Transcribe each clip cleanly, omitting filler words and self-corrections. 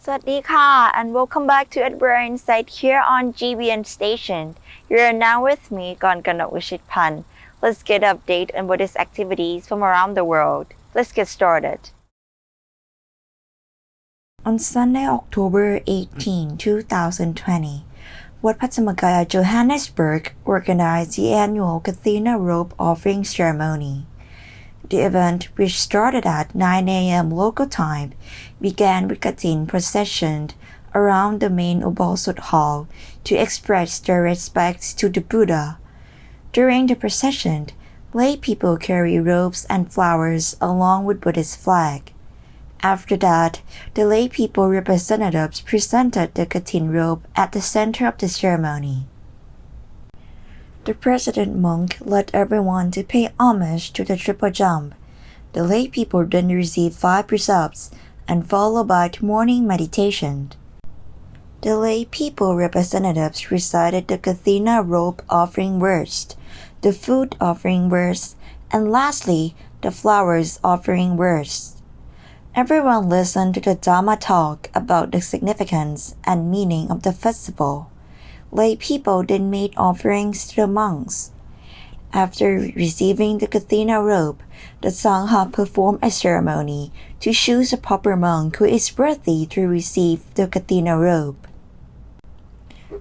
สวัสดีค่ะ and welcome back to Edinburgh Insight here on GBN Station. You're now with me, Ganganat Wishitpan. Let's get an update on Buddhist activities from around the world. Let's get started. On Sunday, October 18, 2020, Wat Patamagaya, Johannesburg organized the annual Kathina robe offering ceremony. The event, which started at 9 a.m. local time, began with Kathin procession around the main Ubolsut Hall to express their respect to the Buddha. During the procession, lay people carry robes and flowers along with Buddhist flag. After that, the lay people representatives presented the Kathin robe at the center of the ceremony. The president monk led everyone to pay homage to the triple jump. The lay people then received 5 precepts and followed by morning meditation. The lay people representatives recited the Kathina robe offering verse, the food offering verse, and lastly, the flowers offering verse. Everyone listened to the Dhamma talk about the significance and meaning of the festival. Lay people then made offerings to the monks. After receiving the Kathina robe, the Sangha performed a ceremony to choose a proper monk who is worthy to receive the Kathina robe.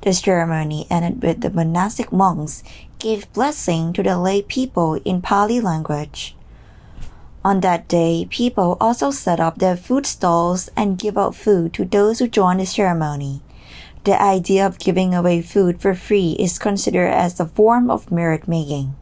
The ceremony ended with the monastic monks gave blessing to the lay people in Pali language. On that day, people also set up their food stalls and give out food to those who join the ceremony. The idea of giving away food for free is considered as a form of merit-making.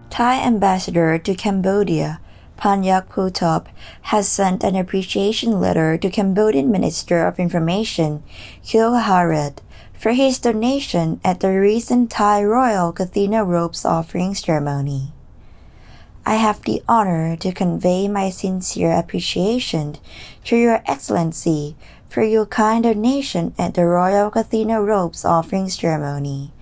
Thai ambassador to Cambodia, Panyak Phutop, has sent an appreciation letter to Cambodian Minister of Information, Kyo Haret, for his donation at the recent Thai Royal Kathina robes offering ceremony. I have the honor to convey my sincere appreciation to Your Excellency for your kind donation at the Royal Kathina robes offering ceremony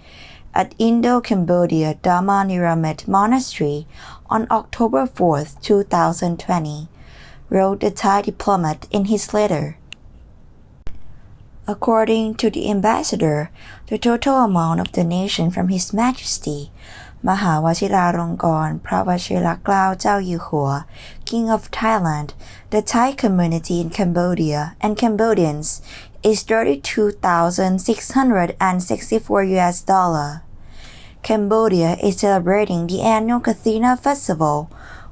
at Indo-Cambodia Dhamma Niramet Monastery on October 4, 2020, wrote the Thai diplomat in his letter. According to the ambassador, the total amount of donation from His Majesty Mahawachiralongkorn Prawachiraklao Chao Yu Hua, King of Thailand, the Thai community in Cambodia, and Cambodians is $32,664. Cambodia is celebrating the annual Kathina festival,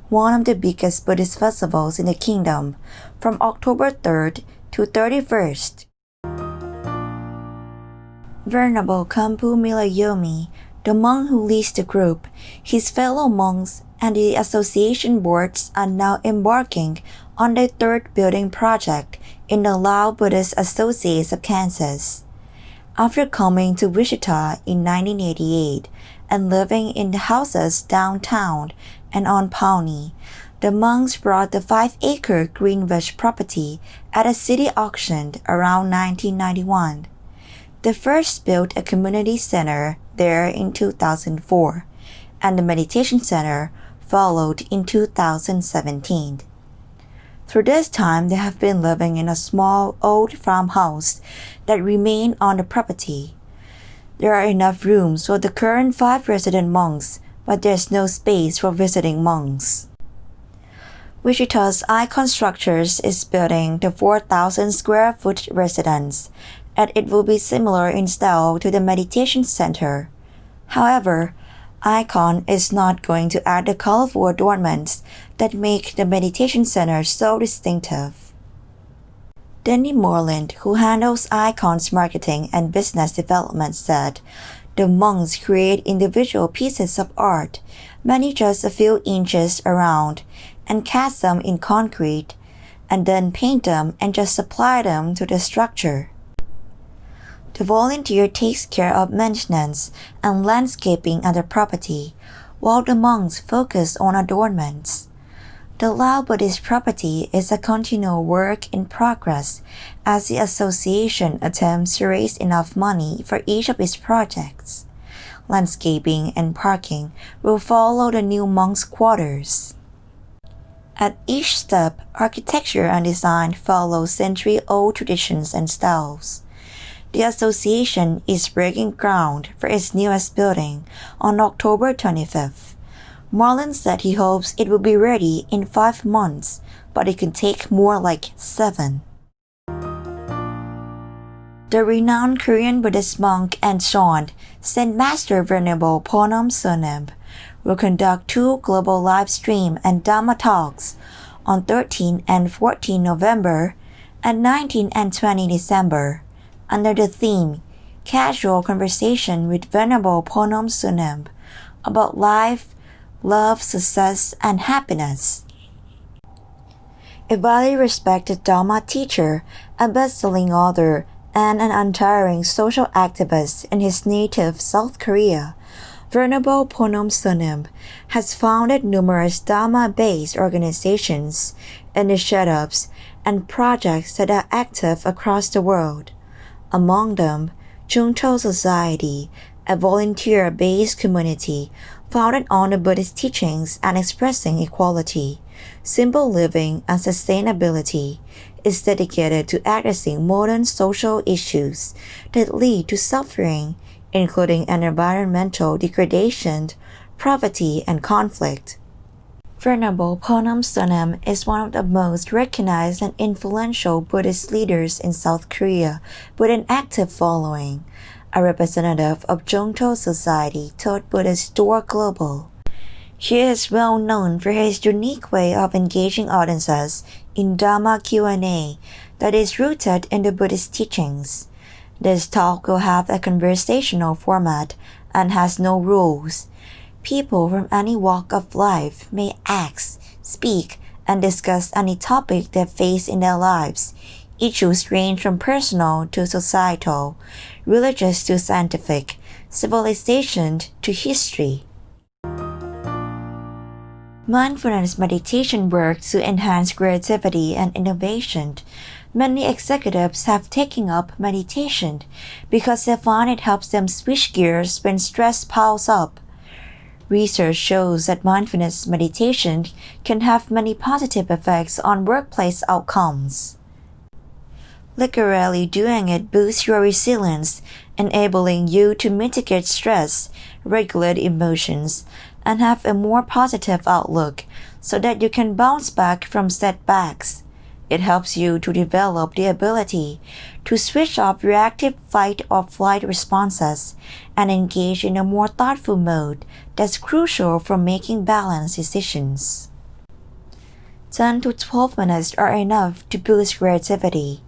one of the biggest Buddhist festivals in the kingdom, from October 3rd to 31st. Venerable Kampu Milayomi, the monk who leads the group, his fellow monks, and the association boards are now embarking on their 3rd building project in the Lao Buddhist Associates of Kansas. After coming to Wichita in 1988 and living in the houses downtown and on Pawnee, the monks brought the 5-acre Greenwich property at a city auction around 1991. They first built a community center there in 2004, and the meditation center followed in 2017. Through this time, they have been living in a small old farmhouse that remained on the property. There are enough rooms for the current 5 resident monks, but there's no space for visiting monks. Wichita's Icon Structures is building the 4,000 square foot residence, and it will be similar in style to the meditation center. However, Icon is not going to add the colorful adornments that make the meditation center so distinctive. Denny Moreland, who handles Icon's marketing and business development, said, "The monks create individual pieces of art, many just a few inches around, and cast them in concrete, and then paint them and just apply them to the structure. The volunteer takes care of maintenance and landscaping at the property, while the monks focus on adornments. The Lao Buddhist property is a continual work in progress as the association attempts to raise enough money for each of its projects. Landscaping and parking will follow the new monks' quarters." At each step, architecture and design follow century-old traditions and styles. The association is breaking ground for its newest building on October 25th. Marlon said he hopes it will be ready in 5 months, but it can take more like 7. The renowned Korean Buddhist monk and Sean, Zen Master Venerable Ponom Soneb, will conduct 2 global live stream and Dhamma talks on 13 and 14 November and 19 and 20 December under the theme Casual Conversation with Venerable Ponom Soneb about life, love, success, and happiness. A highly respected Dhamma teacher, a best-selling author, and an untiring social activist in his native South Korea, Venerable Ponom Soneb has founded numerous Dhamma-based organizations, initiatives, and projects that are active across the world. Among them, Jungto Society, a volunteer-based community founded on the Buddhist teachings and expressing equality, simple living, and sustainability, is dedicated to addressing modern social issues that lead to suffering, including environmental degradation, poverty, and conflict. Venerable Ponom Soneb is one of the most recognized and influential Buddhist leaders in South Korea with an active following. A representative of Jungto Society told Buddhist Door Global. He is well known for his unique way of engaging audiences in Dhamma Q&A that is rooted in the Buddhist teachings. This talk will have a conversational format and has no rules. People from any walk of life may ask, speak, and discuss any topic they face in their lives. Issues range from personal to societal, religious to scientific, civilization to history. Mindfulness meditation works to enhance creativity and innovation. Many executives have taken up meditation because they find it helps them switch gears when stress piles up. Research shows that mindfulness meditation can have many positive effects on workplace outcomes. Literally doing it boosts your resilience, enabling you to mitigate stress, regulate emotions, and have a more positive outlook so that you can bounce back from setbacks. It helps you to develop the ability to switch off reactive fight or flight responses and engage in a more thoughtful mode that's crucial for making balanced decisions. 10 to 12 minutes are enough to boost creativity.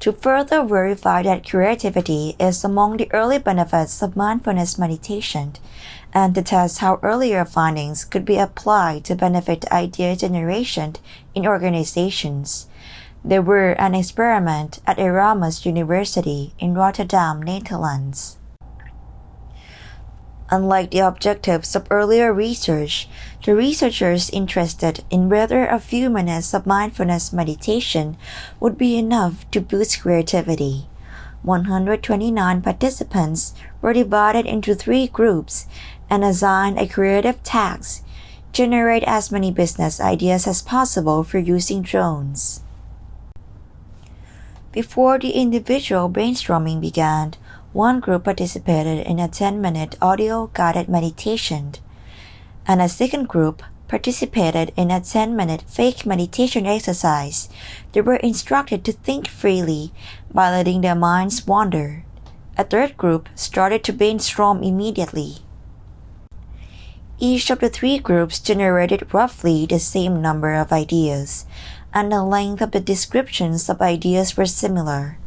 To further verify that creativity is among the early benefits of mindfulness meditation, and to test how earlier findings could be applied to benefit idea generation in organizations, there were an experiment at Erasmus University in Rotterdam, Netherlands. Unlike the objectives of earlier research, the researchers interested in whether a few minutes of mindfulness meditation would be enough to boost creativity. 129 participants were divided into 3 groups and assigned a creative task: generate as many business ideas as possible for using drones. Before the individual brainstorming began, one group participated in a 10-minute audio-guided meditation, and a second group participated in a 10-minute fake meditation exercise. They were instructed to think freely by letting their minds wander. A third group started to brainstorm immediately. Each of the 3 groups generated roughly the same number of ideas, and the length of the descriptions of ideas were similar.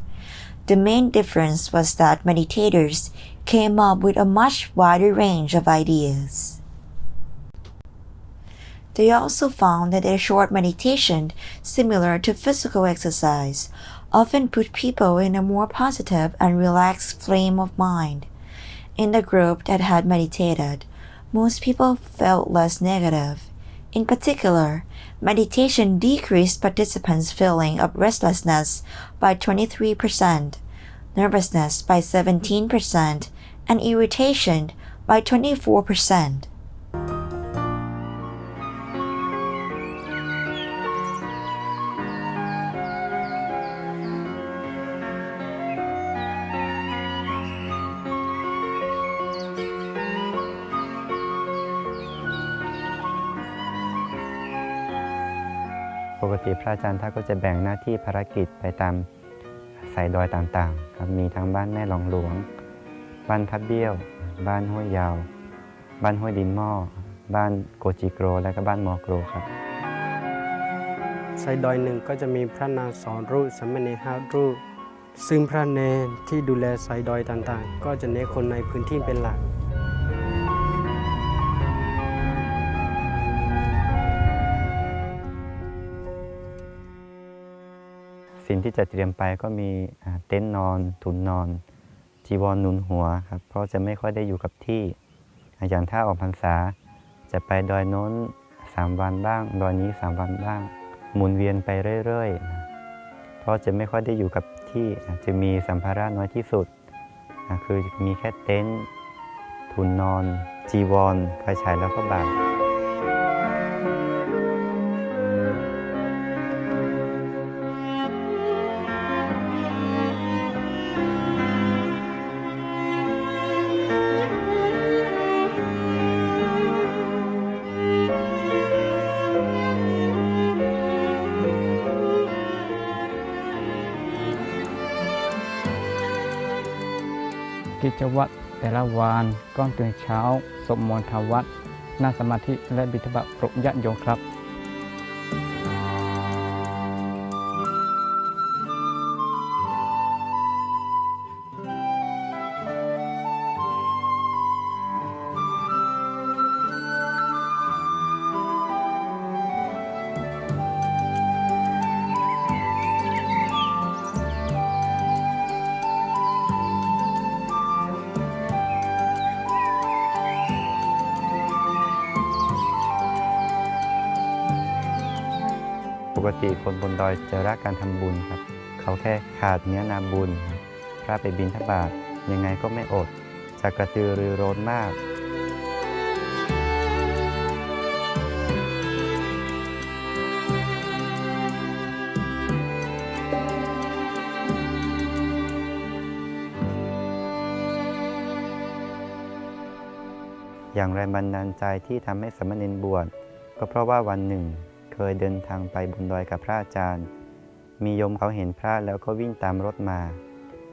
The main difference was that meditators came up with a much wider range of ideas. They also found that a short meditation, similar to physical exercise, often put people in a more positive and relaxed frame of mind. In the group that had meditated, most people felt less negative. In particular, meditation decreased participants' feeling of restlessness by 23%, nervousness by 17%, and irritation by 24%. ปกติพระอาจารย์ท่านก็จะแบ่งหน้าที่ภารกิจไปตามสายดอยต่างๆครับมีทั้งบ้านแม่หลองหลวงบ้านพับเบี้ยวบ้านห้วยยาวบ้านห้วยดินหม้อบ้านโกจิโกรและก็บ้านมอโกรครับสายดอยหนึ่งก็จะมีพระนาง2 รูปสามเณร5 รูปซึ่งพระเนรที่ดูแลสายดอยต่างๆก็จะเน้นคนในพื้นที่เป็นหลักสิ่งที่จะเตรียมไปก็มีเต็นท์นอนถุนนอนจีวรหนุนหัวครับเพราะจะไม่ค่อยได้อยู่กับที่อย่างถ้าออกพรรษาจะไปดอยโน้น3 วันบ้างดอยนี้3 วันบ้างหมุนเวียนไปเรื่อยๆเพราะจะไม่ค่อยได้อยู่กับที่จะมีสัมภาระน้อยที่สุดคือมีแค่เต็นท์ถุนนอนจีวรไฟฉายแล้วก็บาตรกิจวัตรแต่ละวันก่อนตื่นเช้าสวดมนต์ทำวัดนั่งสมาธิและบิณฑบาตปลุกญาติโยมครับปกติคนบนดอยจะรักการทำบุญครับเขาแค่ขาดเนื้อนาบุญพระไปบิณฑบาตยังไงก็ไม่อดจะกระตือรือร้นมากอย่างแรงบันดาลใจที่ทำให้สามเณรบวชก็เพราะว่าวันหนึ่งเคยเดินทางไปบนดอยกับพระอาจารย์มีโยมเขาเห็นพระแล้วก็วิ่งตามรถมา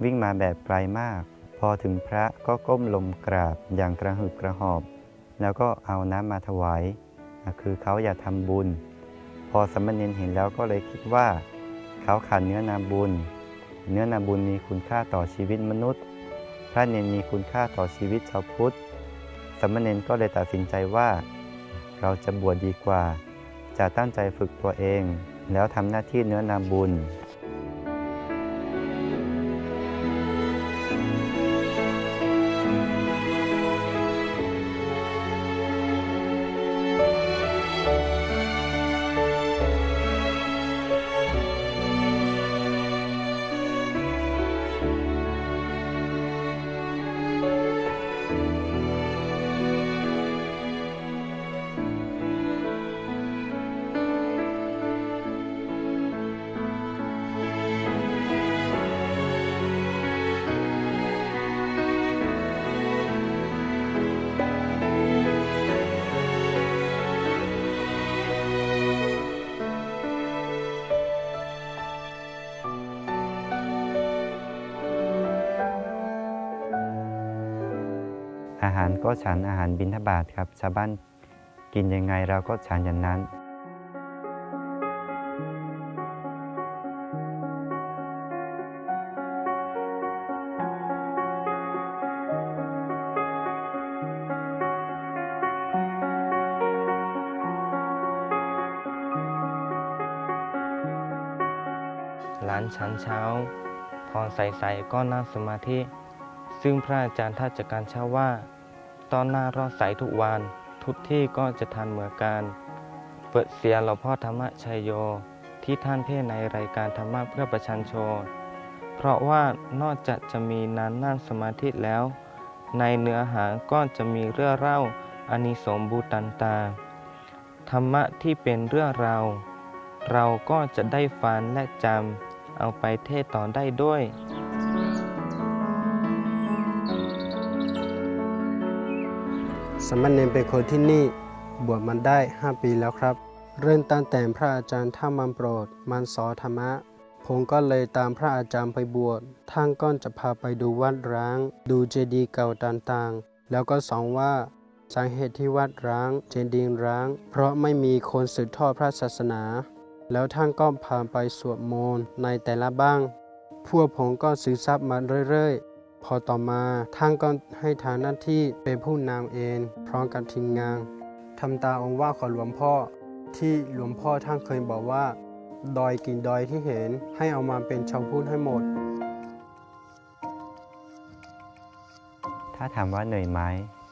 วิ่งมาแบบไกลมากพอถึงพระก็ก้มลงกราบอย่างกระหึกกระหอบแล้วก็เอาน้ำมาถวายคือเขาอยากทำบุญพอสามเณรเห็นแล้วก็เลยคิดว่าเขาขาดเนื้อนาบุญเนื้อนาบุญมีคุณค่าต่อชีวิตมนุษย์พระเนรมีคุณค่าต่อชีวิตชาวพุทธสามเณรก็เลยตัดสินใจว่าเราจะบวชดีกว่าจะตั้งใจฝึกตัวเองแล้วทำหน้าที่เนื้อนาบุญอาหารก็ฉันอาหารบิณฑบาตครับชาวบ้านกินยังไงเราก็ฉันอย่างนั้นหลานฉันเช้าพอใส่ก็นั่งสมาธิซึ่งพระอาจารย์ท่านจัดการเช้าว่าตอนหน้ารอดใสทุกวันทุกที่ก็จะทันเหมือนกันเปิดเสียหลวงพ่อธรรมชัยโยที่ท่านเทศในรายการธรรมะเพื่อประชาชนเพราะว่านอกจากจะมีนั่งสมาธิแล้วในเนื้อหาก็จะมีเรื่องเล่าอานิสงส์บุญต่างๆธรรมะที่เป็นเรื่องราวเราก็จะได้ฟังและจำเอาไปเทศต่อได้ด้วยสามเณรเป็นคนที่นี่บวชมาได้5 ปีแล้วครับ เริ่มตั้งแต่พระอาจารย์ท่านมันโปรดมันสอนธรรมะผมก็เลยตามพระอาจารย์ไปบวชท่านก็จะพาไปดูวัดร้างดูเจดีย์เก่าต่างๆแล้วก็สอนว่าสาเหตุที่วัดร้างเจดีย์ร้างเพราะไม่มีคนสืบทอดพระศาสนาแล้วท่านก็พาไปสวดมนต์ในแต่ละบ้างพวกผมก็ซึมซับมาเรื่อยๆพอต่อมาท่านก็ให้ทางหน้าที่เป็นผู้นำเองพร้อมกับทีมงานทำตามองค์ว่าของหลวงพ่อที่หลวงพ่อท่านเคยบอกว่าดอยกินดอยที่เห็นให้เอามาเป็นชาวพุทธให้หมดถ้าถามว่าเหนื่อยไหม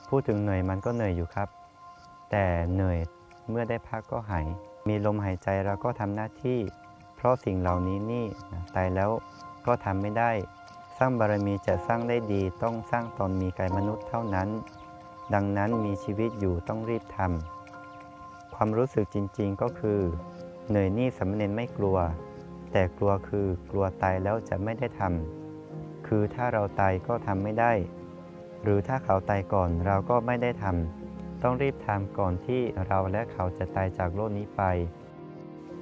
พูดถึงเหนื่อยมันก็เหนื่อยอยู่ครับ แต่เหนื่อยเมื่อได้พักก็หายมีลมหายใจเราก็ทำหน้าที่เพราะสิ่งเหล่านี้ตายแล้วก็ทำไม่ได้สร้างบารมีจะสร้างได้ดีต้องสร้างตอนมีกายมนุษย์เท่านั้นดังนั้นมีชีวิตอยู่ต้องรีบทำความรู้สึกจริงๆก็คือเหนื่อยนี่สามเณรไม่กลัวแต่กลัวคือกลัวตายแล้วจะไม่ได้ทำคือถ้าเราตายก็ทำไม่ได้หรือถ้าเขาตายก่อนเราก็ไม่ได้ทำต้องรีบทำก่อนที่เราและเขาจะตายจากโลกนี้ไป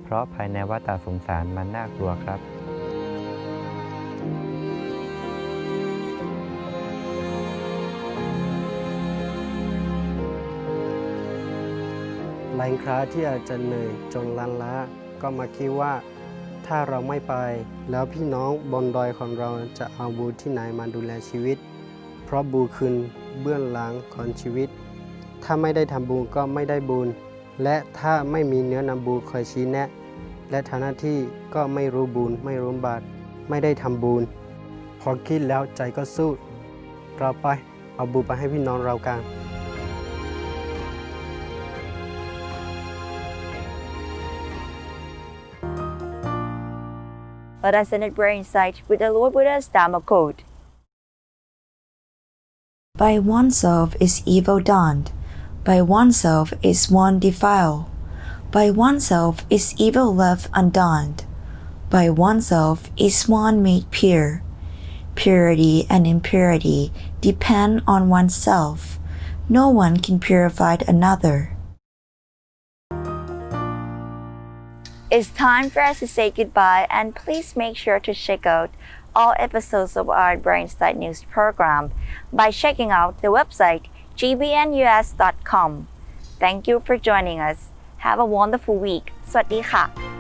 เพราะภายในวัฏสงสารมันน่ากลัวครับหลายครั้งที่อาจจะเหนื่อยจนล้าล้าก็มาคิดว่าถ้าเราไม่ไปแล้วพี่น้องบนดอยของเราจะเอาบุญที่ไหนมาดูแลชีวิตเพราะบุญคือเบื้องหลังของชีวิตถ้าไม่ได้ทำบุญก็ไม่ได้บุญและถ้าไม่มีเนื้อนำบุญคอยชี้แนะและทำหน้าที่ก็ไม่รู้บุญไม่รู้บาปไม่ได้ทำบุญพอคิดแล้วใจก็สู้เราไปเอาบุญไปให้พี่น้องเรากันLet us end our insight with the Lord Buddha's Dhamma quote. By oneself is evil done. By oneself is one defiled. By oneself is evil left undone. By oneself is one made pure. Purity and impurity depend on oneself. No one can purify another. It's time for us to say goodbye, and please make sure to check out all episodes of our Brainsight News program by checking out the website gbnus.com. Thank you for joining us. Have a wonderful week. สวัสดีค่ะ